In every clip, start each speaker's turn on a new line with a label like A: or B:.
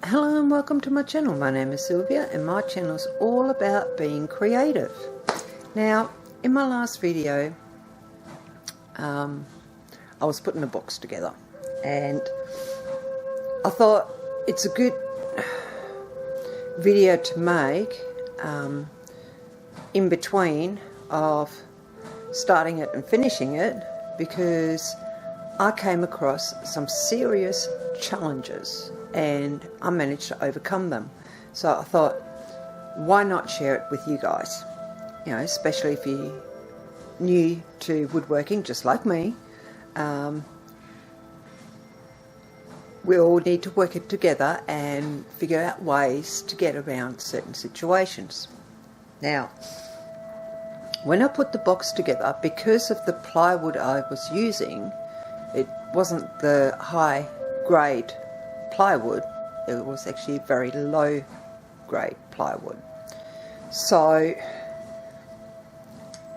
A: Hello and welcome to my channel. My name is Sylvia and my channel is all about being creative. Now, in my last video, I was putting a box together and I thought it's a good video to make in between of starting it and finishing it, because I came across some serious challenges and I managed to overcome them. So I thought, why not share it with you guys? You know, especially if you're new to woodworking, just like me. We all need to work it together and figure out ways to get around certain situations. Now, when I put the box together, because of the plywood I was using, it wasn't the high grade plywood, it was actually very low grade plywood. So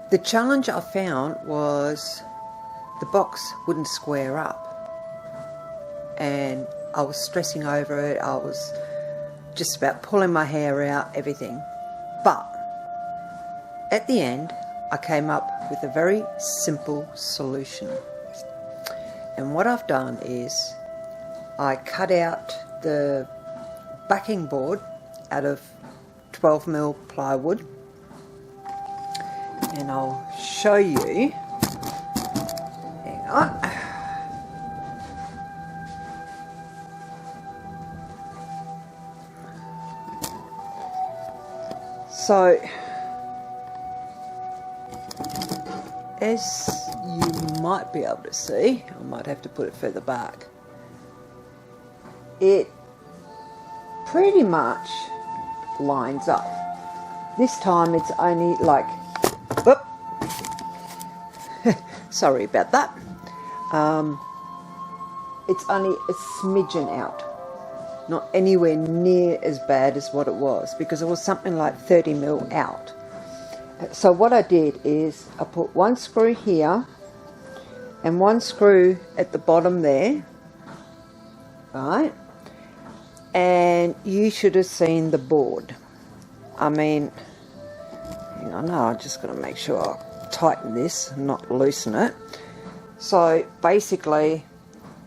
A: the challenge I found was the box wouldn't square up, and I was stressing over it. I was just about pulling my hair out, everything. But at the end I came up with a very simple solution. And what I've done is I cut out the backing board out of 12mm plywood, and I'll show you. Hang on. So, as you might be able to see, I might have to put it further back, it pretty much lines up. This time it's only like, whoop, sorry about that, it's only a smidgen out, not anywhere near as bad as what it was, because it was something like 30mm out. So what I did is I put one screw here and one screw at the bottom there, right? And you should have seen the board. I mean, hang on, no, I'm just going to make sure I tighten this and not loosen it. So basically,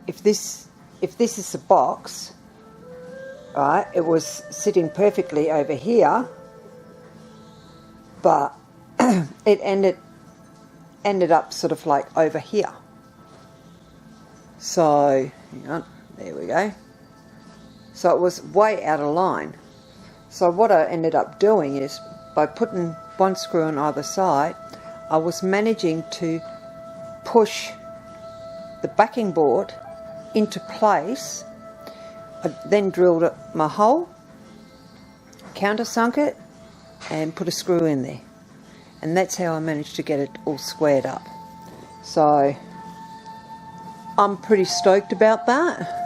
A: if this is the box, right, it was sitting perfectly over here, but it ended up sort of like over here. So, hang on, there we go. So it was way out of line. So what I ended up doing is, by putting one screw on either side, I was managing to push the backing board into place. I then drilled my hole, countersunk it, and put a screw in there. And that's how I managed to get it all squared up. So I'm pretty stoked about that.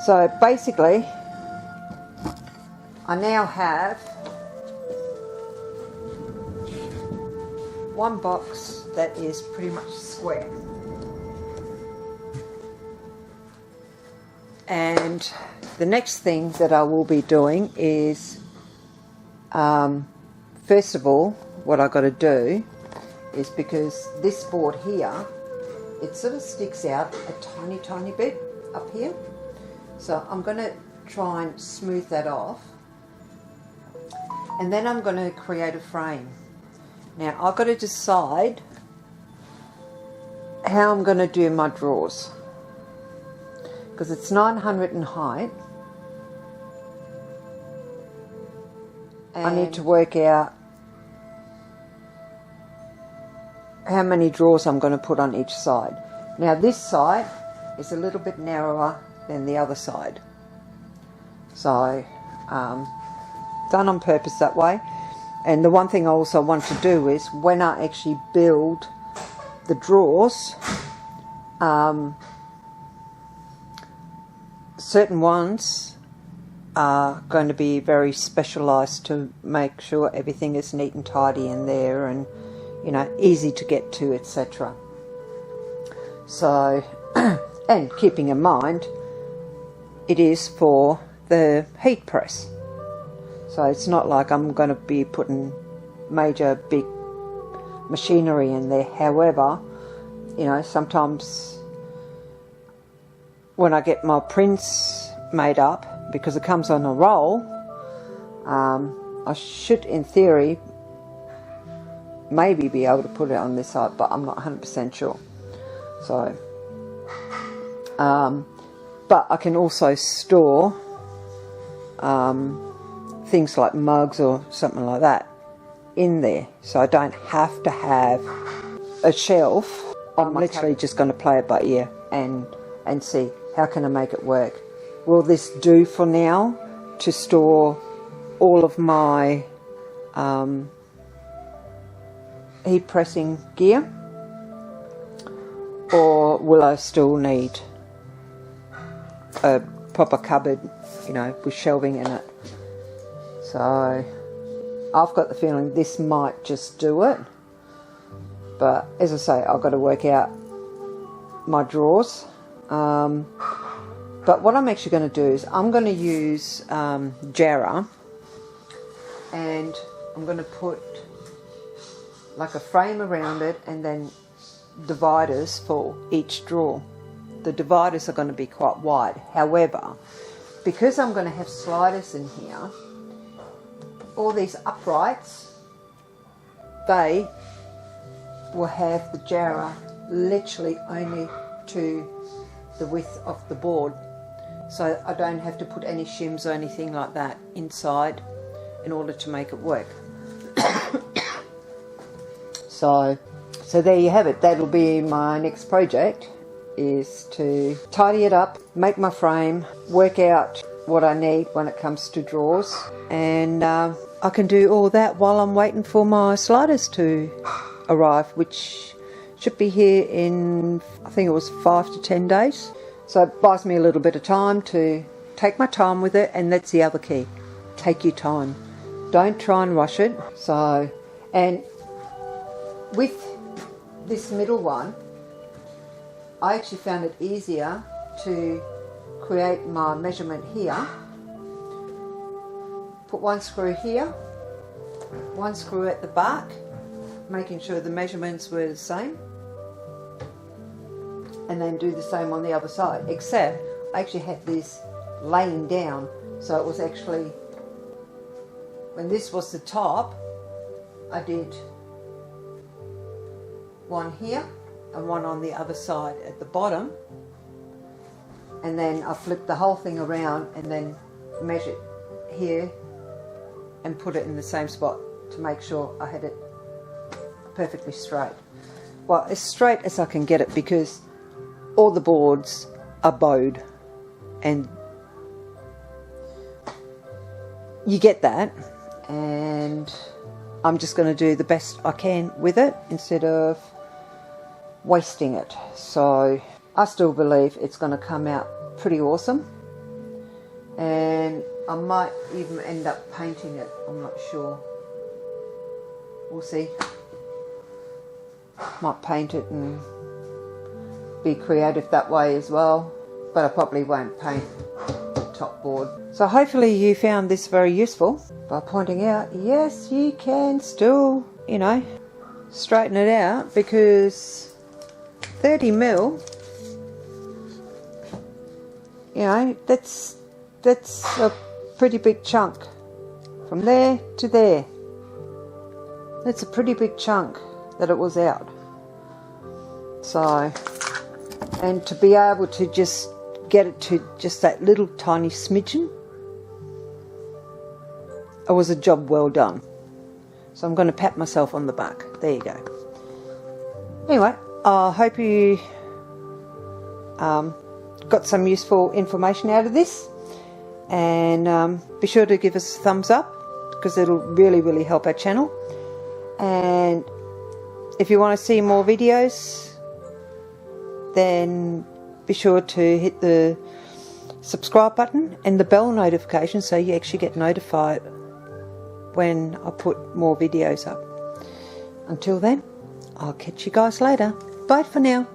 A: So basically, I now have one box that is pretty much square. And the next thing that I will be doing is, first of all, what I've got to do is, because this board here, it sort of sticks out a tiny bit up here. So I'm going to try and smooth that off. And then I'm going to create a frame. Now I've got to decide how I'm going to do my drawers, because it's 900 in height. And I need to work out how many drawers I'm going to put on each side. Now this side is a little bit narrower than the other side, so done on purpose that way. And the one thing I also want to do is, when I actually build the drawers, certain ones are going to be very specialised to make sure everything is neat and tidy in there, and you know, easy to get to, etc. So, and keeping in mind it is for the heat press. So it's not like I'm going to be putting major big machinery in there. However, you know, sometimes when I get my prints made up, because it comes on a roll, I should, in theory, maybe be able to put it on this side, but I'm not 100% sure. So, but I can also store things like mugs or something like that in there, so I don't have to have a shelf. I'm literally just going to play it by ear and see how can I make it work. Will this do for now to store all of my heat pressing gear, or will I still need a proper cupboard, you know, with shelving in it? So I've got the feeling this might just do it, but as I say, I've got to work out my drawers. But what I'm actually going to do is I'm going to use Jarrah, and I'm going to put like a frame around it and then dividers for each drawer. The dividers are going to be quite wide. However, because I'm going to have sliders in here, all these uprights, they will have the Jarrah literally only to the width of the board. So I don't have to put any shims or anything like that inside in order to make it work. So there you have it. That'll be my next project, is to tidy it up, make my frame, work out what I need when it comes to drawers, and I can do all that while I'm waiting for my sliders to arrive, which should be here in, I think it was 5 to 10 days. So it buys me a little bit of time to take my time with it, and that's the other key. Take your time. Don't try and rush it. So, and with this middle one, I actually found it easier to create my measurement here. Put one screw here, one screw at the back, making sure the measurements were the same, and then do the same on the other side, except I actually had this laying down, so it was actually, when this was the top, I did one here and one on the other side at the bottom, and then I flipped the whole thing around and then measured here and put it in the same spot to make sure I had it perfectly straight. Well, as straight as I can get it, because all the boards are bowed, and you get that, and I'm just going to do the best I can with it instead of wasting it. So I still believe it's going to come out pretty awesome, and I might even end up painting it. I'm not sure. We'll see. Might paint it and be creative that way as well, but I probably won't paint the top board. So hopefully you found this very useful by pointing out, yes, you can still, you know, straighten it out, because 30 mil, you know, that's a pretty big chunk from there to there. That's a pretty big chunk that it was out. So, and to be able to just get it to just that little tiny smidgen, it was a job well done. So I'm going to pat myself on the back. There you go. Anyway, I hope you got some useful information out of this, and be sure to give us a thumbs up, because it'll really help our channel. And if you want to see more videos, then be sure to hit the subscribe button and the bell notification, so you actually get notified when I put more videos up. Until then, I'll catch you guys later. Bye for now.